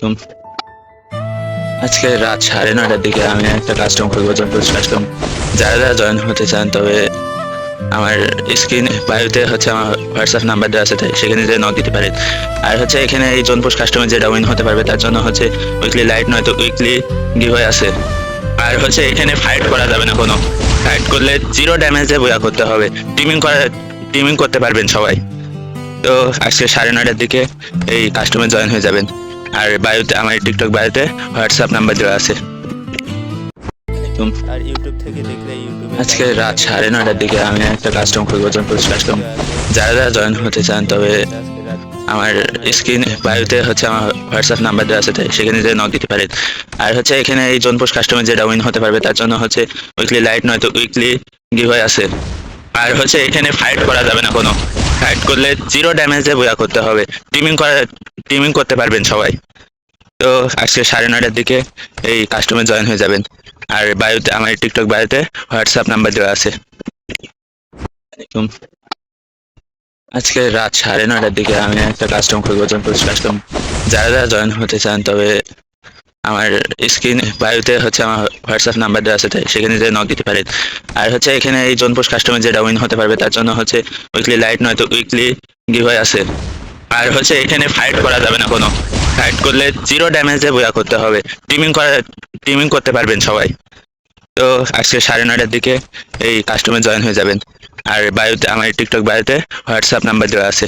তুম আজকে রাত 9:30টার দিকে আমি একটা কাস্টম খুলবো, জনপুর কাস্টম। যারা যারা জয়েন হতে চান, তবে আমার স্ক্রিন বায়োতে হচ্ছে আমার হোয়াটসঅ্যাপ নাম্বার দেওয়া আছে, তাই সেখানে যে নক দিতে পারেন। আর হচ্ছে এখানে এই জনপুর কাস্টমে যেটা উইন হতে পারবে তার জন্য হচ্ছে উইকলি লাইট নয়তো উইকলি গিভওয়ে আছে। আর হচ্ছে এখানে ফাইট করা যাবে না, কোনো ফাইট করলে 0 ড্যামেজে বয়া করতে হবে। টিমিং করতে পারবেন সবাই। তো আজকে 9:30টার দিকে এই কাস্টমে জয়েন হয়ে যাবেন। আর বায়োতে, আমার টিকটক বায়োতে হোয়াটসঅ্যাপ নাম্বার দেওয়া আছে। আর ইউটিউব থেকে দেখলে ইউটিউবে আজকে রাত 9:30টার দিকে আমি একটা কাস্টম খুলবো, জনপুর কাস্টম। যারা যারা জয়েন হতে চান, তবে আমার স্ক্রিন বায়োতে হচ্ছে আমার হোয়াটসঅ্যাপ নাম্বার দেওয়া আছে, তাই সেখানে যে নক দিতে পারেন। আর হচ্ছে এখানে এই জনপুর কাস্টমে যেটা উইন হতে পারবে তার জন্য হচ্ছে উইকলি লাইট নয়তো উইকলি গিভওয়ে আছে। আর হচ্ছে এখানে ফাইট করা যাবে না, কোনো ফাইট করলে 0 ড্যামেজে বয়া করতে হবে। টিমিং করতে পারবেন সবাই। তো আজকে 9:30টার দিকে এই কাস্টমে জয়েন হয়ে যাবেন। আর বায়োতে, আমার টিকটক বায়োতে হোয়াটসঅ্যাপ নাম্বার দেওয়া আছে। আজকে রাত 9:30টার দিকে আমি একটা কাস্টম খুলবো, জনপুর কাস্টম। যারা যারা জয়েন হতে চান, তবে আমার স্ক্রিন বায়োতে হচ্ছে আমার হোয়াটসঅ্যাপ নাম্বার দেওয়া আছে, তাই সেখানে যে নক দিতে পারেন। আর হচ্ছে এখানে এই জনপুর কাস্টমে যেটা উইন হতে পারবে তার জন্য হচ্ছে উইকলি লাইট নয়তো উইকলি গিভওয়ে আছে। আর হচ্ছে এখানে ফাইট করা যাবে না, কোনো ফাইট করলে 0 ড্যামেজে বয়া করতে হবে। টিমিং করতে পারবেন সবাই। তো আজকে 9:30টার দিকে এই কাস্টমে জয়েন হয়ে যাবেন। আর বায়োতে, আমার টিকটক বায়োতে হোয়াটসঅ্যাপ নাম্বার দেওয়া আছে।